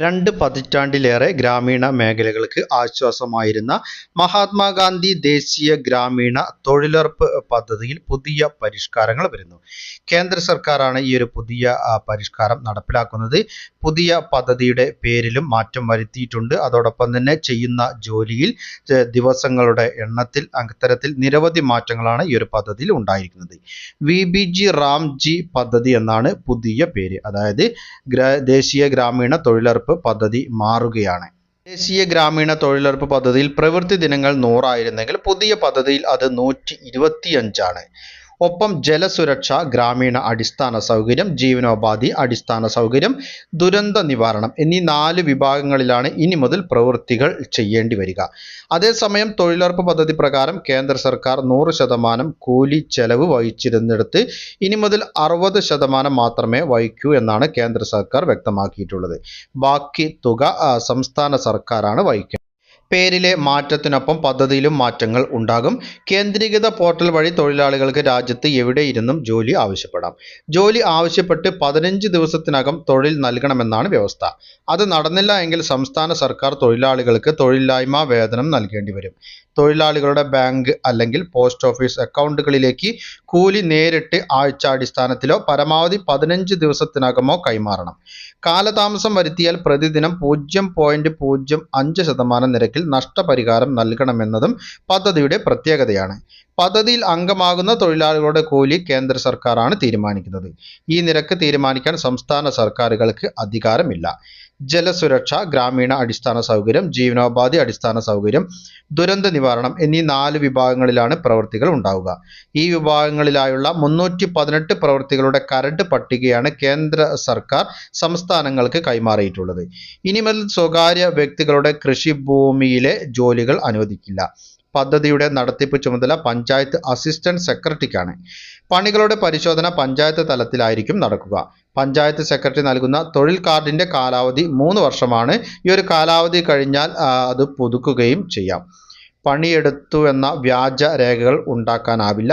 2 പതിറ്റാണ്ടിലേറെ ഗ്രാമീണ മേഖലകൾക്ക് ആശ്വാസമായിരുന്ന മഹാത്മാഗാന്ധി ദേശീയ ഗ്രാമീണ തൊഴിലുറപ്പ് പദ്ധതിയിൽ പുതിയ പരിഷ്കാരങ്ങൾ വരുന്നു. കേന്ദ്ര സർക്കാരാണ് ഈ ഒരു പുതിയ പരിഷ്കാരം നടപ്പിലാക്കുന്നത്. പുതിയ പദ്ധതിയുടെ പേരിലും മാറ്റം വരുത്തിയിട്ടുണ്ട്. അതോടൊപ്പം തന്നെ ചെയ്യുന്ന ജോലിയിൽ ദിവസങ്ങളുടെ എണ്ണത്തിൽ അത്തരത്തിൽ നിരവധി മാറ്റങ്ങളാണ് ഈ ഒരു പദ്ധതിയിൽ ഉണ്ടായിരിക്കുന്നത്. VBG റാംജി പദ്ധതി എന്നാണ് പുതിയ പേര്. അതായത് ദേശീയ ഗ്രാമീണ തൊഴിലുറപ്പ് പദ്ധതി മാറുകയാണ്. ദേശീയ ഗ്രാമീണ തൊഴിലുറപ്പ് പദ്ധതിയിൽ പ്രവൃത്തി ദിനങ്ങൾ 100 ആയിരുന്നെങ്കിൽ പുതിയ പദ്ധതിയിൽ അത് 125 ആണ്. ഒപ്പം ജലസുരക്ഷ, ഗ്രാമീണ അടിസ്ഥാന സൗകര്യം, ജീവനോപാധി അടിസ്ഥാന സൗകര്യം, ദുരന്ത നിവാരണം എന്നീ 4 വിഭാഗങ്ങളിലാണ് ഇനി മുതൽ പ്രവൃത്തികൾ ചെയ്യേണ്ടി വരിക. അതേസമയം തൊഴിലുറപ്പ് പദ്ധതി പ്രകാരം കേന്ദ്ര സർക്കാർ 100% കൂലി ചെലവ് വഹിച്ചിരുന്നിടത്ത് ഇനി മുതൽ 60% മാത്രമേ വഹിക്കൂ എന്നാണ് കേന്ദ്ര സർക്കാർ വ്യക്തമാക്കിയിട്ടുള്ളത്. ബാക്കി തുക സംസ്ഥാന സർക്കാരാണ് വഹിക്കുക. പേരിലെ മാറ്റത്തിനൊപ്പം പദ്ധതിയിലും മാറ്റങ്ങൾ ഉണ്ടാകും. കേന്ദ്രീകൃത പോർട്ടൽ വഴി തൊഴിലാളികൾക്ക് രാജ്യത്ത് എവിടെയിരുന്നും ജോലി ആവശ്യപ്പെടാം. ജോലി ആവശ്യപ്പെട്ട് 15 ദിവസത്തിനകം തൊഴിൽ നൽകണമെന്നാണ് വ്യവസ്ഥ. അത് നടന്നില്ല എങ്കിൽ സംസ്ഥാന സർക്കാർ തൊഴിലാളികൾക്ക് തൊഴിലില്ലായ്മ വേതനം നൽകേണ്ടി വരും. തൊഴിലാളികളുടെ ബാങ്ക് അല്ലെങ്കിൽ പോസ്റ്റ് ഓഫീസ് അക്കൗണ്ടുകളിലേക്ക് കൂലി നേരിട്ട് ആഴ്ചാടിസ്ഥാനത്തിലോ പരമാവധി 15 ദിവസത്തിനകമോ കൈമാറണം. കാലതാമസം വരുത്തിയാൽ പ്രതിദിനം 0.05% നിരക്കിൽ നഷ്ടപരിഹാരം നൽകണമെന്നതും പദ്ധതിയുടെ പ്രത്യേകതയാണ്. പദ്ധതിയിൽ അംഗമാകുന്ന തൊഴിലാളികളുടെ കൂലി കേന്ദ്ര സർക്കാരാണ് തീരുമാനിക്കുന്നത്. ഈ നിരക്ക് തീരുമാനിക്കാൻ സംസ്ഥാന സർക്കാരുകൾക്ക് അധികാരമില്ല. ജലസുരക്ഷ, ഗ്രാമീണ അടിസ്ഥാന സൗകര്യം, ജീവനോപാധി അടിസ്ഥാന സൗകര്യം, ദുരന്ത നിവാരണം എന്നീ 4 വിഭാഗങ്ങളിലാണ് പ്രവൃത്തികൾ ഉണ്ടാവുക. ഈ വിഭാഗങ്ങളിലായുള്ള 318 പ്രവൃത്തികളുടെ കരട് പട്ടികയാണ് കേന്ദ്ര സർക്കാർ സംസ്ഥാനങ്ങൾക്ക് കൈമാറിയിട്ടുള്ളത്. ഇനി മുതൽ സ്വകാര്യ വ്യക്തികളുടെ കൃഷിഭൂമിയിലെ ജോലികൾ അനുവദിക്കില്ല. പദ്ധതിയുടെ നടത്തിപ്പ് ചുമതല പഞ്ചായത്ത് അസിസ്റ്റന്റ് സെക്രട്ടറിക്കാണ്. പണികളുടെ പരിശോധന പഞ്ചായത്ത് തലത്തിലായിരിക്കും നടക്കുക. പഞ്ചായത്ത് സെക്രട്ടറി നൽകുന്ന തൊഴിൽ കാർഡിന്റെ കാലാവധി 3 വർഷമാണ്. ഈ ഒരു കാലാവധി കഴിഞ്ഞാൽ അത് പുതുക്കുകയും ചെയ്യാം. പണിയെടുത്തുവെന്ന വ്യാജ രേഖകൾ ഉണ്ടാക്കാനാവില്ല.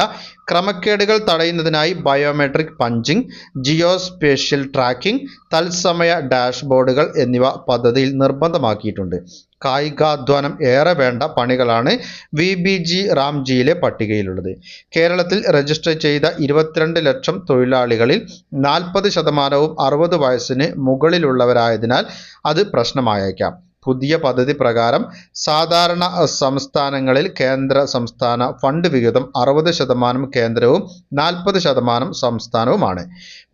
ക്രമക്കേടുകൾ തടയുന്നതിനായി ബയോമെട്രിക് പഞ്ചിങ്, ജിയോസ്പേഷ്യൽ ട്രാക്കിംഗ്, തത്സമയ ഡാഷ്ബോർഡുകൾ എന്നിവ പദ്ധതിയിൽ നിർബന്ധമാക്കിയിട്ടുണ്ട്. കായികാധ്വാനം ഏറെ വേണ്ട പണികളാണ് VBG റാംജിയിലെ പട്ടികയിലുള്ളത്. കേരളത്തിൽ രജിസ്റ്റർ ചെയ്ത 22 ലക്ഷം തൊഴിലാളികളിൽ 40%വും 60 വയസ്സിന് മുകളിലുള്ളവരായതിനാൽ അത് പ്രശ്നമായേക്കാം. പുതിയ പദ്ധതി പ്രകാരം സാധാരണ സംസ്ഥാനങ്ങളിൽ കേന്ദ്ര സംസ്ഥാന ഫണ്ട് വിഹിതം 60% കേന്ദ്രവും 40% സംസ്ഥാനവുമാണ്.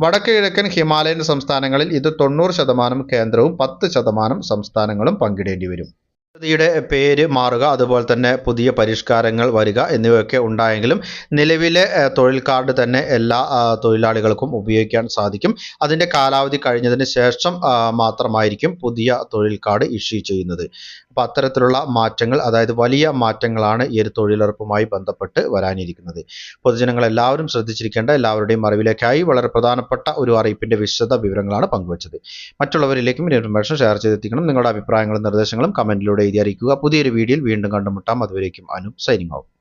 വടക്ക് കിഴക്കൻ ഹിമാലയൻ സംസ്ഥാനങ്ങളിൽ ഇത് 90% കേന്ദ്രവും 10% സംസ്ഥാനങ്ങളും പങ്കിടേണ്ടി വരും. പദ്ധതിയുടെ പേര് മാറുക, അതുപോലെ തന്നെ പുതിയ പരിഷ്കാരങ്ങൾ വരിക എന്നിവയൊക്കെ ഉണ്ടായെങ്കിലും നിലവിലെ തൊഴിൽ കാർഡ് തന്നെ എല്ലാ തൊഴിലാളികൾക്കും ഉപയോഗിക്കാൻ സാധിക്കും. അതിൻ്റെ കാലാവധി കഴിഞ്ഞതിന് ശേഷം മാത്രമായിരിക്കും പുതിയ തൊഴിൽ കാർഡ് ഇഷ്യൂ ചെയ്യുന്നത്. അപ്പോൾ അത്തരത്തിലുള്ള മാറ്റങ്ങൾ, അതായത് വലിയ മാറ്റങ്ങളാണ് ഈ ഒരു തൊഴിലുറപ്പുമായി ബന്ധപ്പെട്ട് വരാനിരിക്കുന്നത്. പൊതുജനങ്ങൾ എല്ലാവരും ശ്രദ്ധിച്ചിരിക്കേണ്ട, എല്ലാവരുടെയും അറിവിലേക്കായി വളരെ പ്രധാനപ്പെട്ട ഒരു അറിയിപ്പിൻ്റെ വിശദ വിവരങ്ങളാണ് പങ്കുവച്ചത്. മറ്റുള്ളവരിലേക്കും ഇൻഫർമേഷൻ ഷെയർ ചെയ്തെത്തിക്കണം. നിങ്ങളുടെ അഭിപ്രായങ്ങളും നിർദ്ദേശങ്ങളും കമൻറ്റിലൂടെ എഴുതി അറിയിക്കുക. പുതിയൊരു വീഡിയോയിൽ വീണ്ടും കണ്ടുമുട്ടാം. അതുവരേക്കും അനു സൈനിങ് ഔട്ട്.